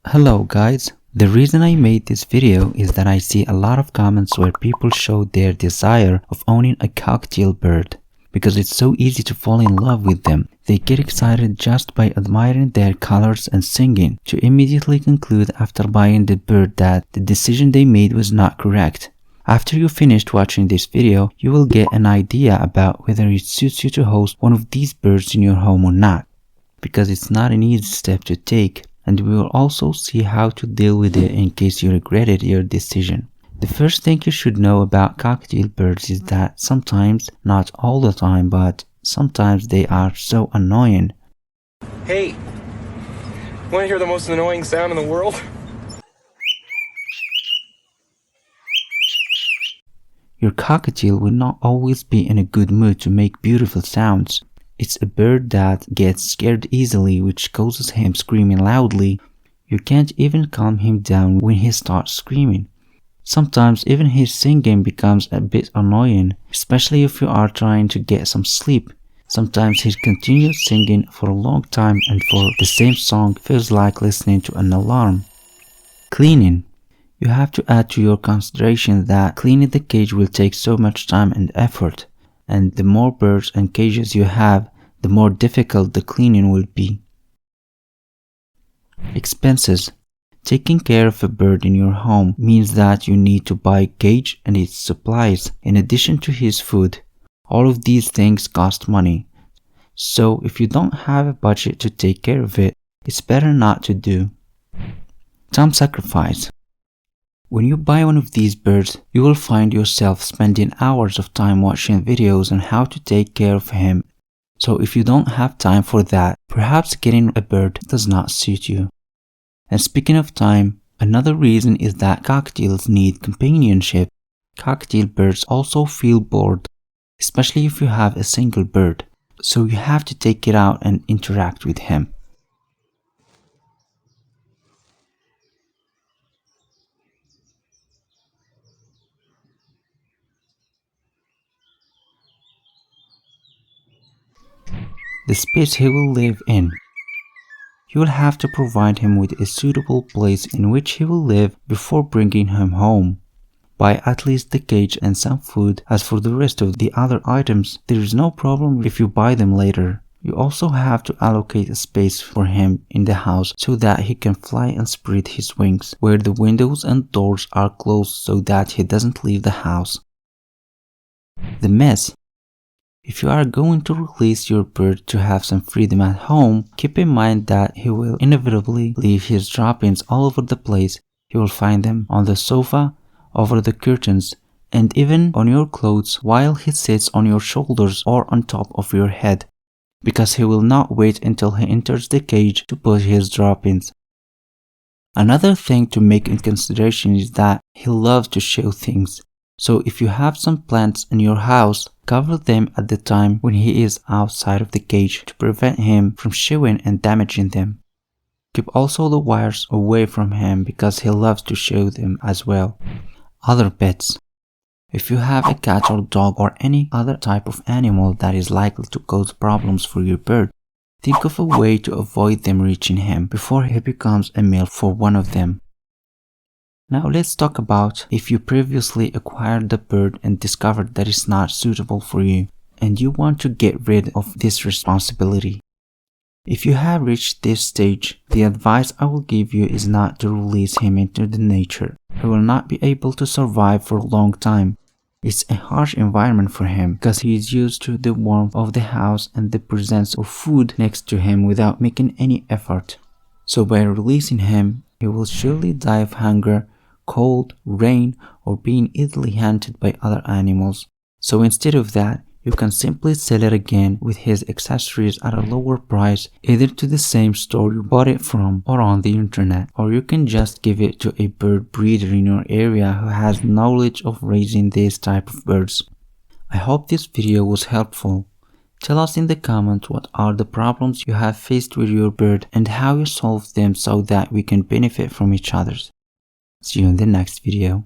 Hello guys, the reason I made this video is that I see a lot of comments where people show their desire of owning a cockatiel bird because it's so easy to fall in love with them. They get excited just by admiring their colors and singing, to immediately conclude after buying the bird that the decision they made was not correct. After you finished watching this video, you will get an idea about whether it suits you to host one of these birds in your home or not, because it's not an easy step to take. And we will also see how to deal with it in case you regretted your decision. The first thing you should know about cockatiel birds is that sometimes, not all the time, but sometimes they are so annoying. Hey, want to hear the most annoying sound in the world? Your cockatiel will not always be in a good mood to make beautiful sounds. It's a bird that gets scared easily, which causes him screaming loudly. You can't even calm him down when he starts screaming. Sometimes even his singing becomes a bit annoying, especially if you are trying to get some sleep. Sometimes he continues singing for a long time, and for the same song feels like listening to an alarm. Cleaning. You have to add to your consideration that cleaning the cage will take so much time and effort. And the more birds and cages you have, the more difficult the cleaning will be. Expenses. Taking care of a bird in your home means that you need to buy a cage and its supplies, in addition to his food. All of these things cost money. So if you don't have a budget to take care of it, it's better not to do. Time sacrifice. When you buy one of these birds, you will find yourself spending hours of time watching videos on how to take care of him. So if you don't have time for that, perhaps getting a bird does not suit you. And speaking of time, another reason is that cockatiels need companionship. Cockatiel birds also feel bored, especially if you have a single bird. So you have to take it out and interact with him. The space he will live in. You will have to provide him with a suitable place in which he will live before bringing him home. Buy at least the cage and some food. As for the rest of the other items, there is no problem if you buy them later. You also have to allocate a space for him in the house so that he can fly and spread his wings, where the windows and doors are closed so that he doesn't leave the house. The mess. If you are going to release your bird to have some freedom at home, keep in mind that he will inevitably leave his droppings all over the place. You will find them on the sofa, over the curtains, and even on your clothes while he sits on your shoulders or on top of your head, because he will not wait until he enters the cage to put his droppings. Another thing to make in consideration is that he loves to show things. So if you have some plants in your house, cover them at the time when he is outside of the cage to prevent him from showing and damaging them. Keep also the wires away from him because he loves to show them as well. Other pets. If you have a cat or dog or any other type of animal that is likely to cause problems for your bird, think of a way to avoid them reaching him before he becomes a meal for one of them. Now let's talk about if you previously acquired the bird and discovered that it's not suitable for you, and you want to get rid of this responsibility. If you have reached this stage, the advice I will give you is not to release him into the nature. He will not be able to survive for a long time. It's a harsh environment for him because he is used to the warmth of the house and the presence of food next to him without making any effort. So by releasing him, he will surely die of hunger, cold, rain, or being easily hunted by other animals. So instead of that, you can simply sell it again with his accessories at a lower price, either to the same store you bought it from or on the internet, or you can just give it to a bird breeder in your area who has knowledge of raising this type of birds. I hope this video was helpful. Tell us in the comments what are the problems you have faced with your bird and how you solved them so that we can benefit from each other. See you in the next video.